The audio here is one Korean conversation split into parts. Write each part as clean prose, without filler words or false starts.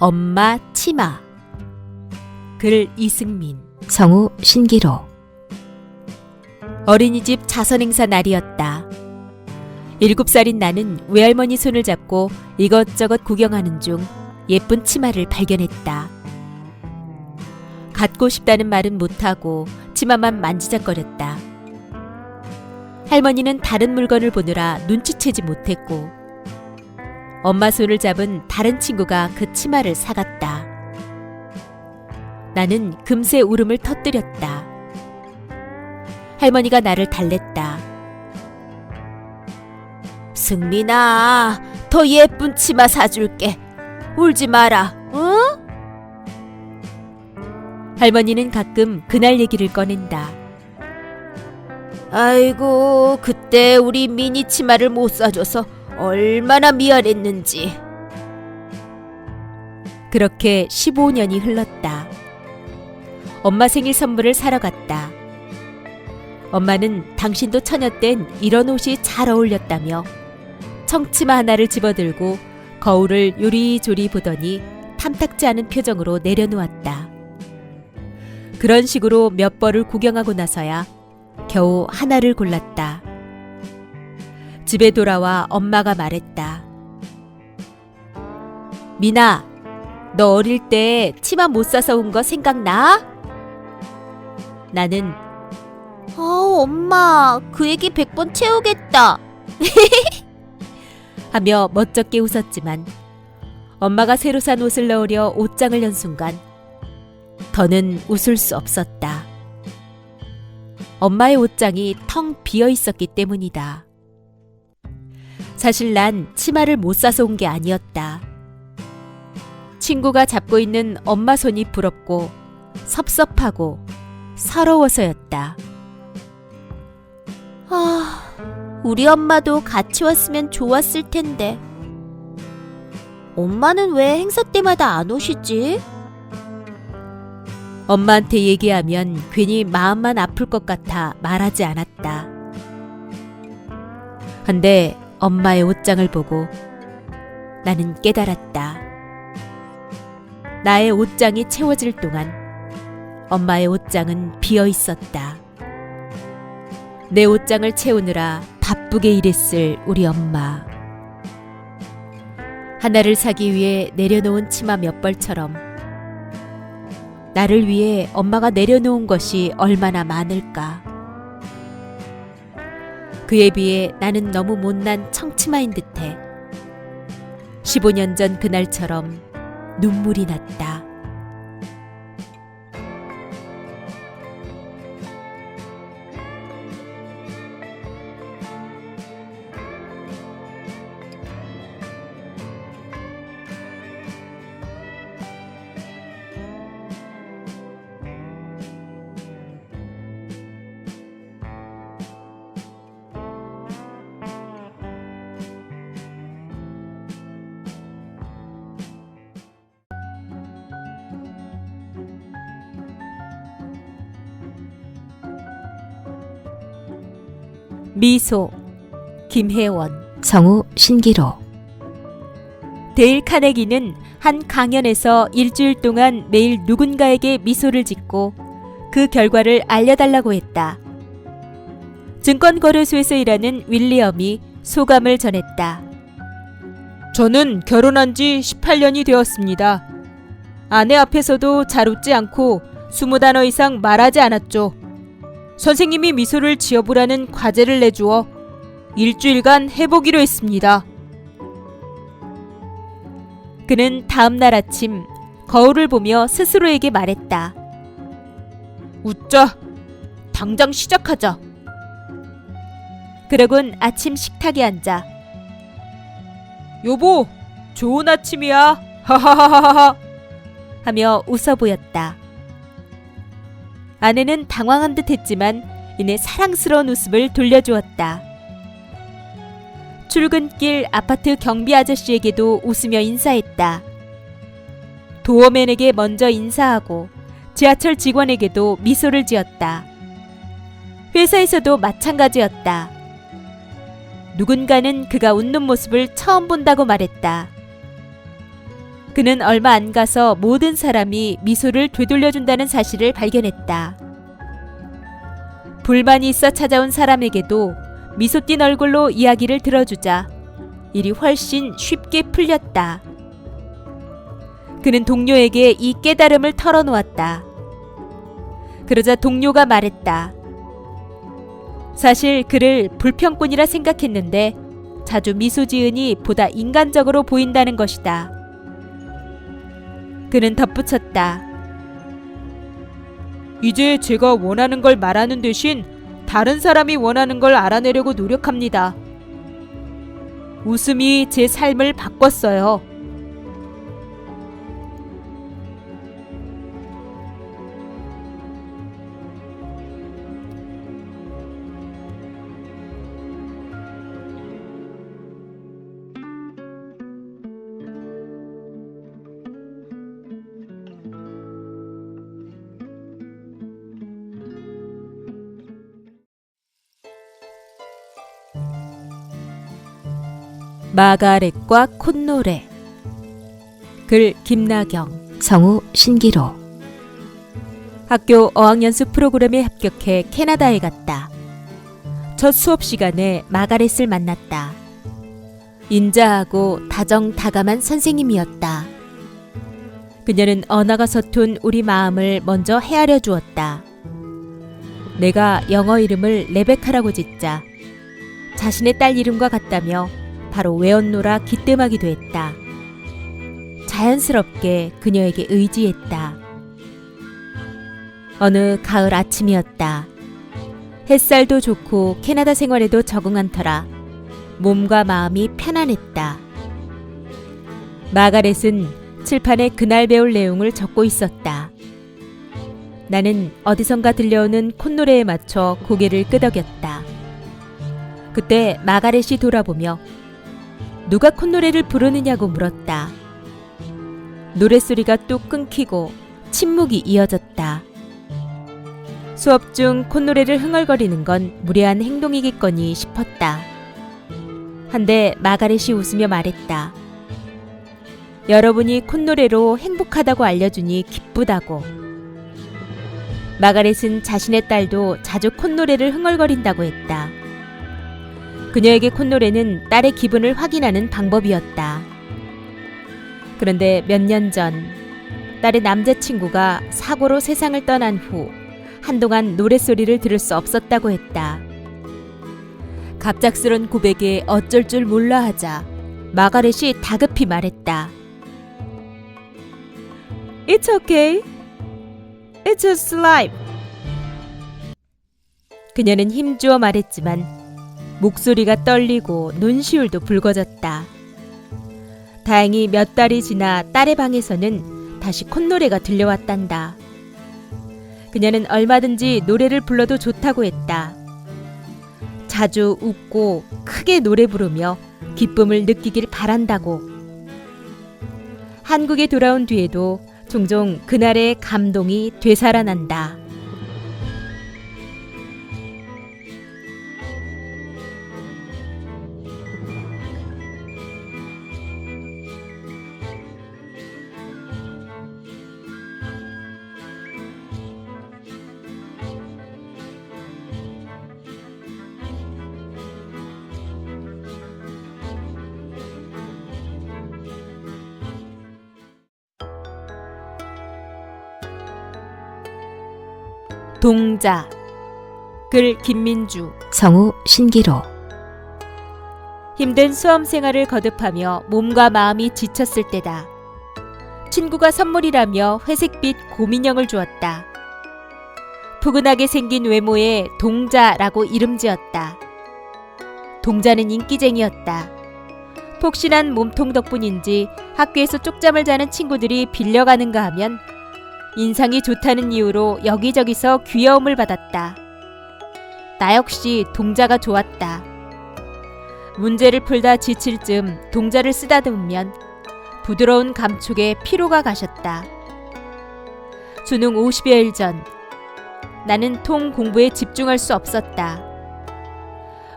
엄마 치마. 글 이승민. 성우 신기로. 어린이집 자선행사 날이었다. 7살인 나는 외할머니 손을 잡고 이것저것 구경하는 중 예쁜 치마를 발견했다. 갖고 싶다는 말은 못하고 치마만 만지작거렸다. 할머니는 다른 물건을 보느라 눈치채지 못했고 엄마 손을 잡은 다른 친구가 그 치마를 사갔다. 나는 금세 울음을 터뜨렸다. 할머니가 나를 달랬다. 승민아, 더 예쁜 치마 사줄게. 울지 마라, 응? 할머니는 가끔 그날 얘기를 꺼낸다. 아이고, 그때 우리 미니 치마를 못 사줘서 얼마나 미안했는지. 그렇게 15년이 흘렀다. 엄마 생일 선물을 사러 갔다. 엄마는 당신도 처녀 땐 이런 옷이 잘 어울렸다며 청치마 하나를 집어들고 거울을 요리조리 보더니 탐탁지 않은 표정으로 내려놓았다. 그런 식으로 몇 벌을 구경하고 나서야 겨우 하나를 골랐다. 집에 돌아와 엄마가 말했다. 미나, 너 어릴 때 치마 못 사서 온 거 생각나? 나는 엄마, 그 얘기 100번 채우겠다. 하며 멋쩍게 웃었지만 엄마가 새로 산 옷을 넣으려 옷장을 연 순간 더는 웃을 수 없었다. 엄마의 옷장이 텅 비어 있었기 때문이다. 사실 난 치마를 못 사서 온 게 아니었다. 친구가 잡고 있는 엄마 손이 부럽고 섭섭하고 서러워서였다. 우리 엄마도 같이 왔으면 좋았을 텐데. 엄마는 왜 행사 때마다 안 오시지? 엄마한테 얘기하면 괜히 마음만 아플 것 같아 말하지 않았다. 근데 엄마의 옷장을 보고 나는 깨달았다. 나의 옷장이 채워질 동안 엄마의 옷장은 비어 있었다. 내 옷장을 채우느라 바쁘게 일했을 우리 엄마. 하나를 사기 위해 내려놓은 치마 몇 벌처럼 나를 위해 엄마가 내려놓은 것이 얼마나 많을까. 그에 비해 나는 너무 못난 청치마인 듯해 15년 전 그날처럼 눈물이 났다. 미소. 김혜원. 성우 신기로. 데일 카네기는 한 강연에서 일주일 동안 매일 누군가에게 미소를 짓고 그 결과를 알려달라고 했다. 증권거래소에서 일하는 윌리엄이 소감을 전했다. 저는 결혼한 지 18년이 되었습니다. 아내 앞에서도 잘 웃지 않고 20단어 이상 말하지 않았죠. 선생님이 미소를 지어보라는 과제를 내주어 일주일간 해보기로 했습니다. 그는 다음 날 아침 거울을 보며 스스로에게 말했다. 웃자. 당장 시작하자. 그러곤 아침 식탁에 앉아 여보, 좋은 아침이야. 하하하하하 하며 웃어 보였다. 아내는 당황한 듯 했지만 이내 사랑스러운 웃음을 돌려주었다. 출근길 아파트 경비 아저씨에게도 웃으며 인사했다. 도어맨에게 먼저 인사하고 지하철 직원에게도 미소를 지었다. 회사에서도 마찬가지였다. 누군가는 그가 웃는 모습을 처음 본다고 말했다. 그는 얼마 안 가서 모든 사람이 미소를 되돌려준다는 사실을 발견했다. 불만이 있어 찾아온 사람에게도 미소 띤 얼굴로 이야기를 들어주자 일이 훨씬 쉽게 풀렸다. 그는 동료에게 이 깨달음을 털어놓았다. 그러자 동료가 말했다. 사실 그를 불평꾼이라 생각했는데 자주 미소 지으니 보다 인간적으로 보인다는 것이다. 그는 덧붙였다. 이제 제가 원하는 걸 말하는 대신 다른 사람이 원하는 걸 알아내려고 노력합니다. 웃음이 제 삶을 바꿨어요. 마가렛과 콧노래. 글 김나경. 성우 신기로. 학교 어학연수 프로그램에 합격해 캐나다에 갔다. 첫 수업 시간에 마가렛을 만났다. 인자하고 다정다감한 선생님이었다. 그녀는 언어가 서툰 우리 마음을 먼저 헤아려 주었다. 내가 영어 이름을 레베카라고 짓자 자신의 딸 이름과 같다며 바로 외웠노라 기뜸하기도 했다. 자연스럽게 그녀에게 의지했다. 어느 가을 아침이었다. 햇살도 좋고 캐나다 생활에도 적응한 터라 몸과 마음이 편안했다. 마가렛은 칠판에 그날 배울 내용을 적고 있었다. 나는 어디선가 들려오는 콧노래에 맞춰 고개를 끄덕였다. 그때 마가렛이 돌아보며 누가 콧노래를 부르느냐고 물었다. 노랫소리가 뚝 끊기고 침묵이 이어졌다. 수업 중 콧노래를 흥얼거리는 건 무례한 행동이겠거니 싶었다. 한데 마가렛이 웃으며 말했다. 여러분이 콧노래로 행복하다고 알려주니 기쁘다고. 마가렛은 자신의 딸도 자주 콧노래를 흥얼거린다고 했다. 그녀에게 콧노래는 딸의 기분을 확인하는 방법이었다. 그런데 몇 년 전 딸의 남자친구가 사고로 세상을 떠난 후 한동안 노랫소리를 들을 수 없었다고 했다. 갑작스런 고백에 어쩔 줄 몰라 하자 마가렛이 다급히 말했다. It's okay. It's just life. 그녀는 힘주어 말했지만 목소리가 떨리고 눈시울도 붉어졌다. 다행히 몇 달이 지나 딸의 방에서는 다시 콧노래가 들려왔단다. 그녀는 얼마든지 노래를 불러도 좋다고 했다. 자주 웃고 크게 노래 부르며 기쁨을 느끼길 바란다고. 한국에 돌아온 뒤에도 종종 그날의 감동이 되살아난다. 동자. 글 김민주. 성우 신기로. 힘든 수험 생활을 거듭하며 몸과 마음이 지쳤을 때다. 친구가 선물이라며 회색빛 곰인형을 주었다. 푸근하게 생긴 외모에 동자라고 이름 지었다. 동자는 인기쟁이였다. 폭신한 몸통 덕분인지 학교에서 쪽잠을 자는 친구들이 빌려가는가 하면 인상이 좋다는 이유로 여기저기서 귀여움을 받았다. 나 역시 동자가 좋았다. 문제를 풀다 지칠 즈음 동자를 쓰다듬으면 부드러운 감촉에 피로가 가셨다. 수능 50여일 전 나는 통 공부에 집중할 수 없었다.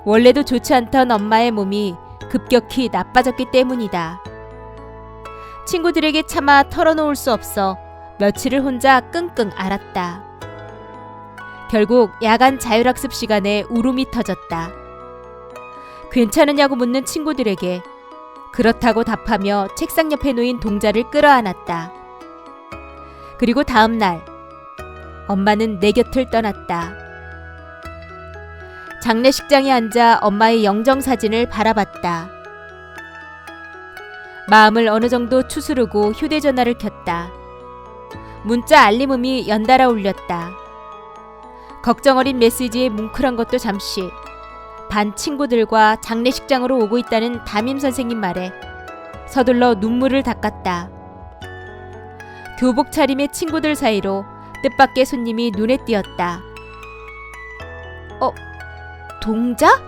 원래도 좋지 않던 엄마의 몸이 급격히 나빠졌기 때문이다. 친구들에게 차마 털어놓을 수 없어 며칠을 혼자 끙끙 앓았다. 결국 야간 자율학습 시간에 울음이 터졌다. 괜찮으냐고 묻는 친구들에게 그렇다고 답하며 책상 옆에 놓인 동자를 끌어안았다. 그리고 다음 날 엄마는 내 곁을 떠났다. 장례식장에 앉아 엄마의 영정사진을 바라봤다. 마음을 어느 정도 추스르고 휴대전화를 켰다. 문자 알림음이 연달아 울렸다. 걱정 어린 메시지에 뭉클한 것도 잠시, 반 친구들과 장례식장으로 오고 있다는 담임 선생님 말에 서둘러 눈물을 닦았다. 교복 차림의 친구들 사이로 뜻밖의 손님이 눈에 띄었다. 동자?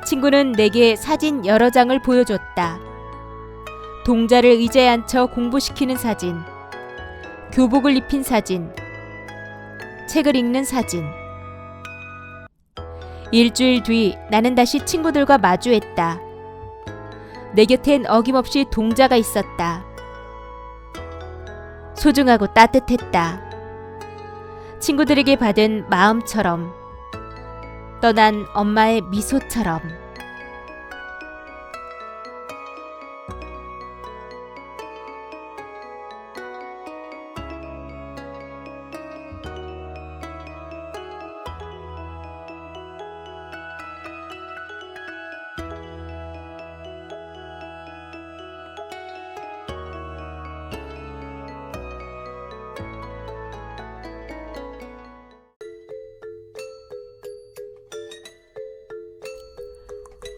친구는 내게 사진 여러 장을 보여줬다. 동자를 의자에 앉혀 공부시키는 사진, 교복을 입힌 사진, 책을 읽는 사진. 일주일 뒤 나는 다시 친구들과 마주했다. 내 곁엔 어김없이 동자가 있었다. 소중하고 따뜻했다. 친구들에게 받은 마음처럼, 떠난 엄마의 미소처럼.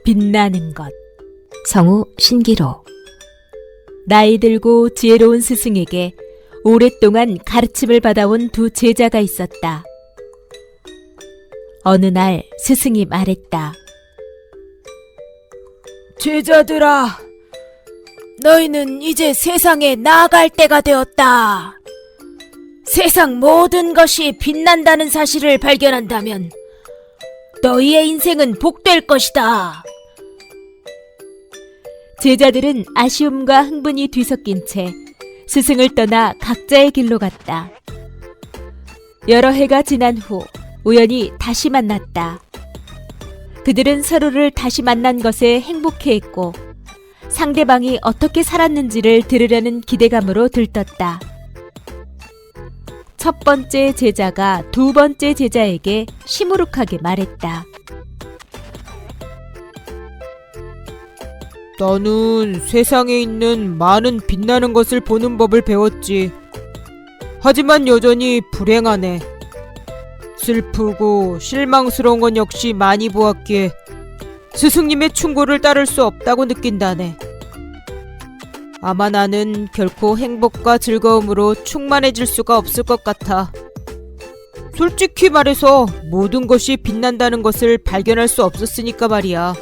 빛나는 것. 성우 신기로. 나이 들고 지혜로운 스승에게 오랫동안 가르침을 받아온 두 제자가 있었다. 어느 날 스승이 말했다. 제자들아, 너희는 이제 세상에 나아갈 때가 되었다. 세상 모든 것이 빛난다는 사실을 발견한다면 너희의 인생은 복될 것이다. 제자들은 아쉬움과 흥분이 뒤섞인 채 스승을 떠나 각자의 길로 갔다. 여러 해가 지난 후 우연히 다시 만났다. 그들은 서로를 다시 만난 것에 행복해했고 상대방이 어떻게 살았는지를 들으려는 기대감으로 들떴다. 첫 번째 제자가 두 번째 제자에게 시무룩하게 말했다. 나는 세상에 있는 많은 빛나는 것을 보는 법을 배웠지. 하지만 여전히 불행하네. 슬프고 실망스러운 건 역시 많이 보았기에 스승님의 충고를 따를 수 없다고 느낀다네. 아마 나는 결코 행복과 즐거움으로 충만해질 수가 없을 것 같아. 솔직히 말해서 모든 것이 빛난다는 것을 발견할 수 없었으니까 말이야.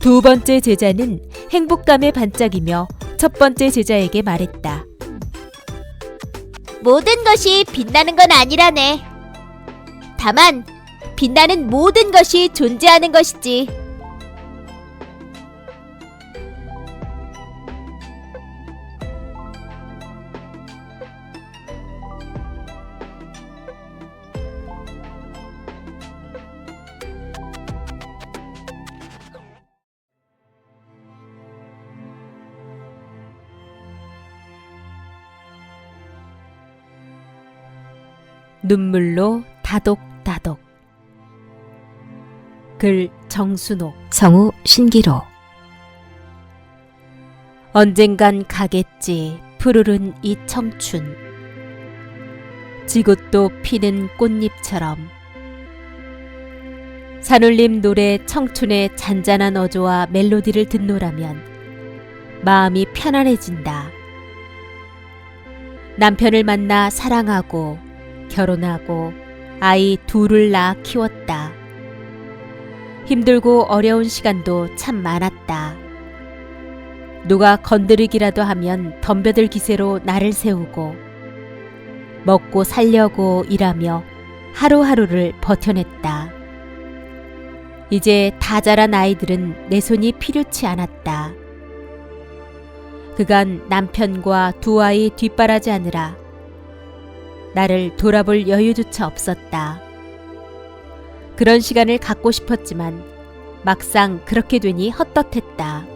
두 번째 제자는 행복감에 반짝이며 첫 번째 제자에게 말했다. 모든 것이 빛나는 건 아니라네. 다만 빛나는 모든 것이 존재하는 것이지. 눈물로 다독다독. 글 정순옥. 성우 신기로. 언젠간 가겠지 푸르른 이 청춘. 지곶도 피는 꽃잎처럼. 산울림 노래 청춘의 잔잔한 어조와 멜로디를 듣노라면 마음이 편안해진다. 남편을 만나 사랑하고 결혼하고 아이 둘을 낳아 키웠다. 힘들고 어려운 시간도 참 많았다. 누가 건드리기라도 하면 덤벼들 기세로 나를 세우고 먹고 살려고 일하며 하루하루를 버텨냈다. 이제 다 자란 아이들은 내 손이 필요치 않았다. 그간 남편과 두 아이 뒷바라지하느라 나를 돌아볼 여유조차 없었다. 그런 시간을 갖고 싶었지만 막상 그렇게 되니 헛헛했다.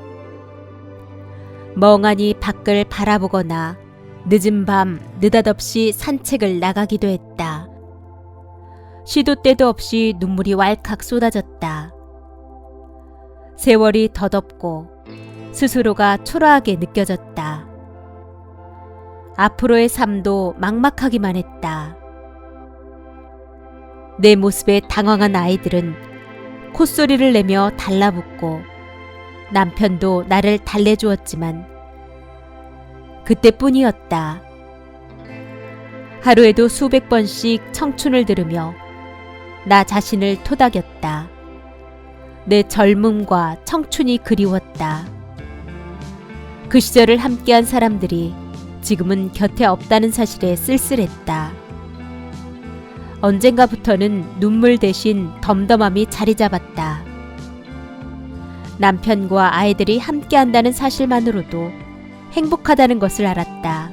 멍하니 밖을 바라보거나 늦은 밤 느닷없이 산책을 나가기도 했다. 시도 때도 없이 눈물이 왈칵 쏟아졌다. 세월이 덧없고 스스로가 초라하게 느껴졌다. 앞으로의 삶도 막막하기만 했다. 내 모습에 당황한 아이들은 콧소리를 내며 달라붙고 남편도 나를 달래주었지만 그때뿐이었다. 하루에도 수백 번씩 청춘을 들으며 나 자신을 토닥였다. 내 젊음과 청춘이 그리웠다. 그 시절을 함께한 사람들이 지금은 곁에 없다는 사실에 쓸쓸했다. 언젠가부터는 눈물 대신 덤덤함이 자리 잡았다. 남편과 아이들이 함께한다는 사실만으로도 행복하다는 것을 알았다.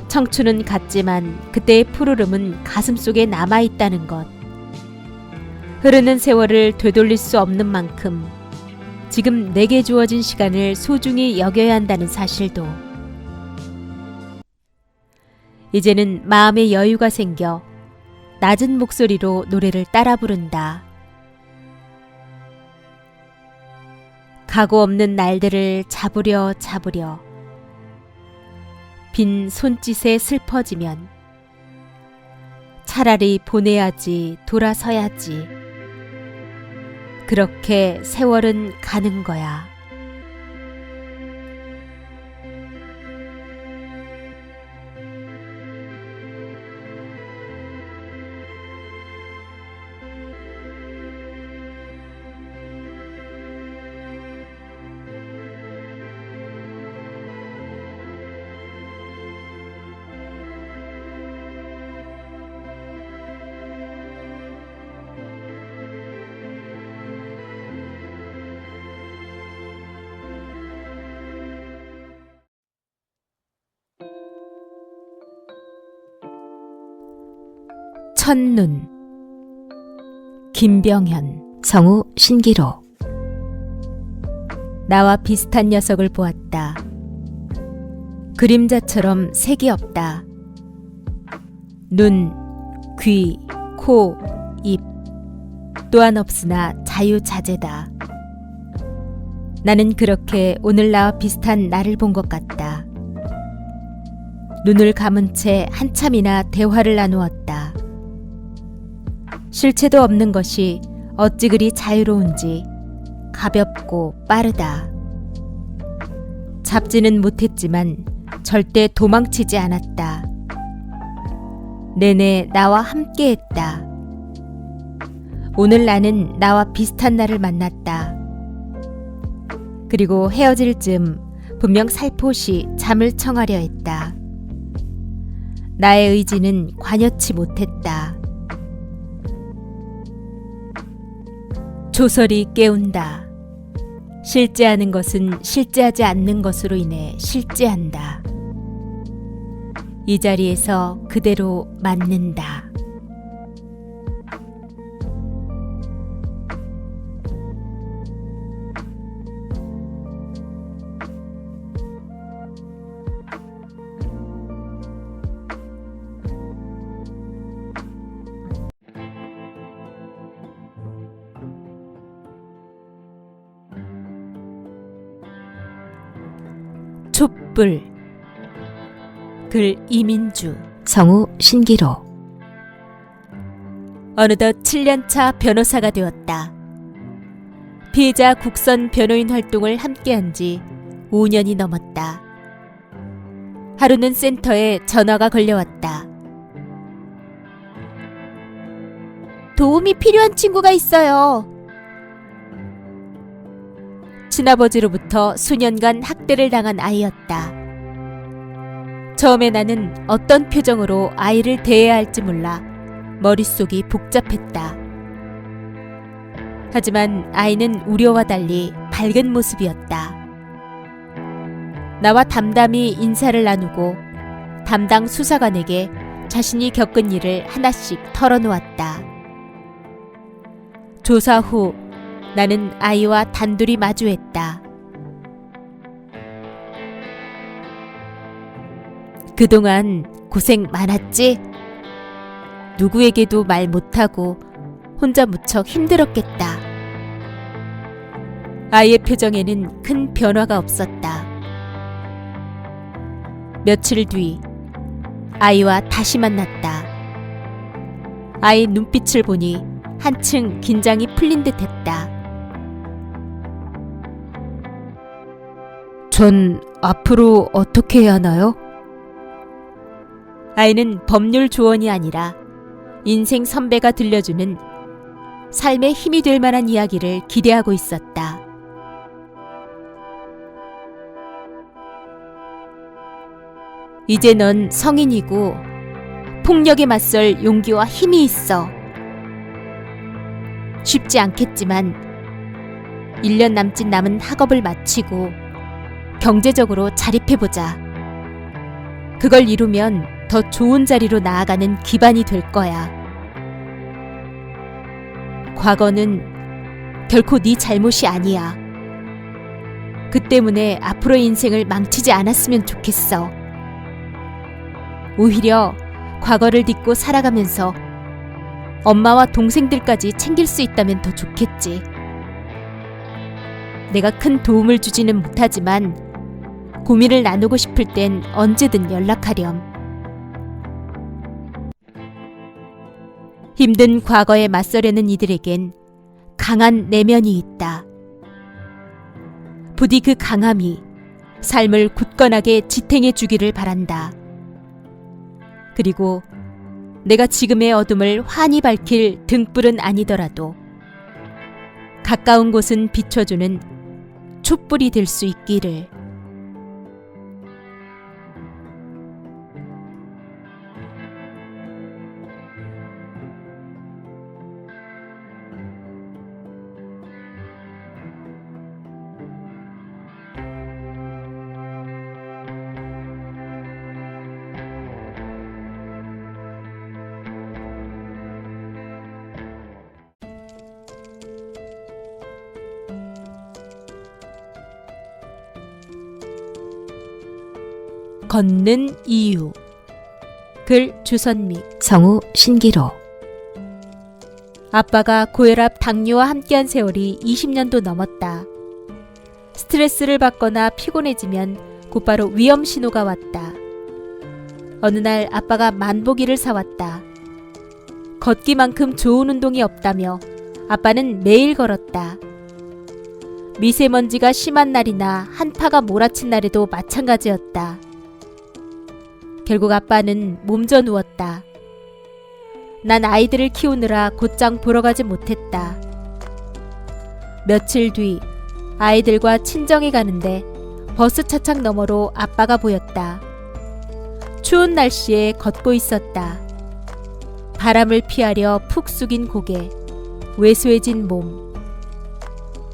청춘은 같지만 그때의 푸르름은 가슴속에 남아있다는 것. 흐르는 세월을 되돌릴 수 없는 만큼 지금 내게 주어진 시간을 소중히 여겨야 한다는 사실도. 이제는 마음의 여유가 생겨 낮은 목소리로 노래를 따라 부른다. 각오 없는 날들을 잡으려 빈 손짓에 슬퍼지면 차라리 보내야지, 돌아서야지. 그렇게 세월은 가는 거야. 첫눈. 김병현. 성우 신기로. 나와 비슷한 녀석을 보았다. 그림자처럼 색이 없다. 눈, 귀, 코, 입 또한 없으나 자유자재다. 나는 그렇게 오늘 나와 비슷한 나를 본 것 같다. 눈을 감은 채 한참이나 대화를 나누었다. 실체도 없는 것이 어찌 그리 자유로운지 가볍고 빠르다. 잡지는 못했지만 절대 도망치지 않았다. 내내 나와 함께했다. 오늘 나는 나와 비슷한 나를 만났다. 그리고 헤어질 즈음 분명 살포시 잠을 청하려 했다. 나의 의지는 관여치 못했다. 조설이 깨운다. 실제하는 것은 실제하지 않는 것으로 인해 실제한다. 이 자리에서 그대로 맞는다. 촛불. 글 이민주. 성우 신기로. 어느덧 7년차 변호사가 되었다. 피해자 국선 변호인 활동을 함께한 지 5년이 넘었다. 하루는 센터에 전화가 걸려왔다. 도움이 필요한 친구가 있어요. 친아버지로부터 수년간 학대를 당한 아이였다. 처음에 나는 어떤 표정으로 아이를 대해야 할지 몰라 머릿속이 복잡했다. 하지만 아이는 우려와 달리 밝은 모습이었다. 나와 담담히 인사를 나누고 담당 수사관에게 자신이 겪은 일을 하나씩 털어놓았다. 조사 후 나는 아이와 단둘이 마주했다. 그동안 고생 많았지? 누구에게도 말 못하고 혼자 무척 힘들었겠다. 아이의 표정에는 큰 변화가 없었다. 며칠 뒤 아이와 다시 만났다. 아이 눈빛을 보니 한층 긴장이 풀린 듯했다. 전 앞으로 어떻게 해야 하나요? 아이는 법률 조언이 아니라 인생 선배가 들려주는 삶에 힘이 될 만한 이야기를 기대하고 있었다. 이제 넌 성인이고 폭력에 맞설 용기와 힘이 있어. 쉽지 않겠지만 1년 남짓 남은 학업을 마치고 경제적으로 자립해보자. 그걸 이루면 더 좋은 자리로 나아가는 기반이 될 거야. 과거는 결코 네 잘못이 아니야. 그 때문에 앞으로의 인생을 망치지 않았으면 좋겠어. 오히려 과거를 딛고 살아가면서 엄마와 동생들까지 챙길 수 있다면 더 좋겠지. 내가 큰 도움을 주지는 못하지만 고민을 나누고 싶을 땐 언제든 연락하렴. 힘든 과거에 맞서려는 이들에겐 강한 내면이 있다. 부디 그 강함이 삶을 굳건하게 지탱해 주기를 바란다. 그리고 내가 지금의 어둠을 환히 밝힐 등불은 아니더라도 가까운 곳은 비춰주는 촛불이 될 수 있기를. 걷는 이유. 글 주선미. 성우 신기로. 아빠가 고혈압 당뇨와 함께한 세월이 20년도 넘었다. 스트레스를 받거나 피곤해지면 곧바로 위험 신호가 왔다. 어느 날 아빠가 만보기를 사왔다. 걷기만큼 좋은 운동이 없다며 아빠는 매일 걸었다. 미세먼지가 심한 날이나 한파가 몰아친 날에도 마찬가지였다. 결국 아빠는 몸져 누웠다. 난 아이들을 키우느라 곧장 보러 가지 못했다. 며칠 뒤 아이들과 친정에 가는데 버스 차창 너머로 아빠가 보였다. 추운 날씨에 걷고 있었다. 바람을 피하려 푹 숙인 고개, 왜소해진 몸.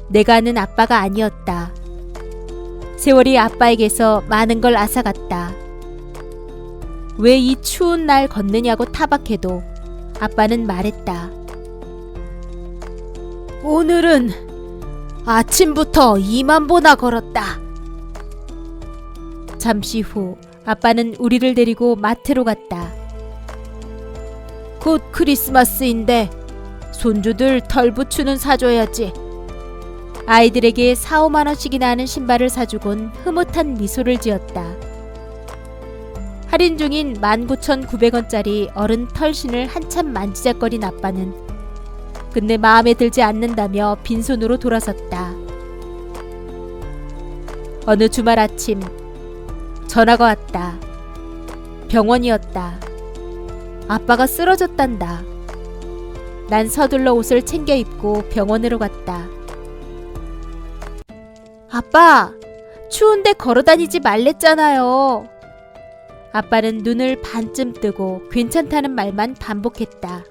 내가 아는 아빠가 아니었다. 세월이 아빠에게서 많은 걸 앗아갔다. 왜 이 추운 날 걷느냐고 타박해도 아빠는 말했다. 오늘은 아침부터 2만 보나 걸었다. 잠시 후 아빠는 우리를 데리고 마트로 갔다. 곧 크리스마스인데 손주들 털 부추는 사줘야지. 아이들에게 4, 5만 원씩이나 하는 신발을 사주곤 흐뭇한 미소를 지었다. 할인 중인 19,900원짜리 어른 털신을 한참 만지작거린 아빠는 근데 마음에 들지 않는다며 빈손으로 돌아섰다. 어느 주말 아침 전화가 왔다. 병원이었다. 아빠가 쓰러졌단다. 난 서둘러 옷을 챙겨 입고 병원으로 갔다. 아빠, 추운데 걸어다니지 말랬잖아요. 아빠는 눈을 반쯤 뜨고 괜찮다는 말만 반복했다.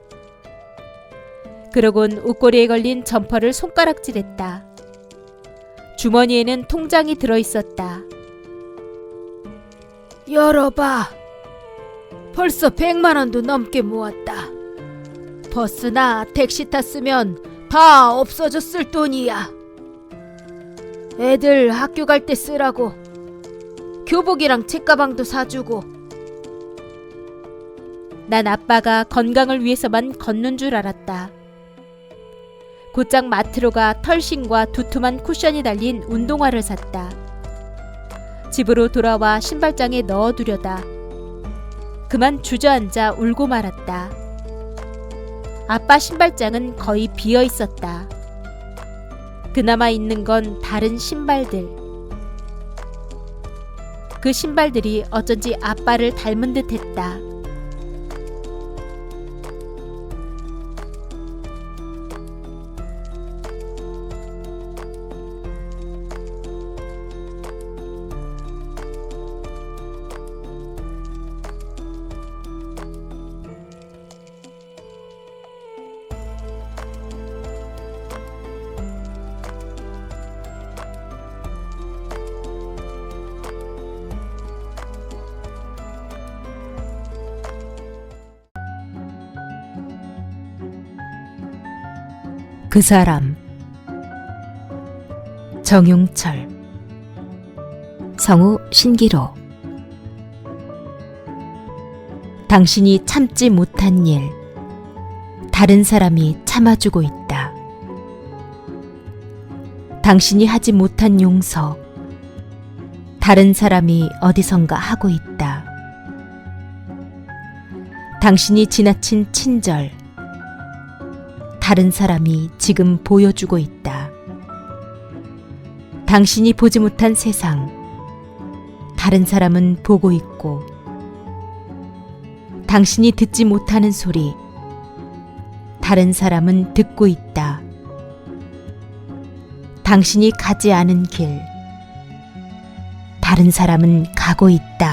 그러곤 옷걸이에 걸린 점퍼를 손가락질했다. 주머니에는 통장이 들어있었다. 열어봐. 벌써 100만 원도 넘게 모았다. 버스나 택시 탔으면 다 없어졌을 돈이야. 애들 학교 갈 때 쓰라고. 교복이랑 책가방도 사주고. 난 아빠가 건강을 위해서만 걷는 줄 알았다. 곧장 마트로 가 털신과 두툼한 쿠션이 달린 운동화를 샀다. 집으로 돌아와 신발장에 넣어두려다 그만 주저앉아 울고 말았다. 아빠 신발장은 거의 비어 있었다. 그나마 있는 건 다른 신발들. 그 신발들이 어쩐지 아빠를 닮은 듯 했다. 그 사람. 정용철. 성우 신기로. 당신이 참지 못한 일, 다른 사람이 참아주고 있다. 당신이 하지 못한 용서, 다른 사람이 어디선가 하고 있다. 당신이 지나친 친절, 다른 사람이 지금 보여주고 있다. 당신이 보지 못한 세상, 다른 사람은 보고 있고, 당신이 듣지 못하는 소리, 다른 사람은 듣고 있다. 당신이 가지 않은 길, 다른 사람은 가고 있다.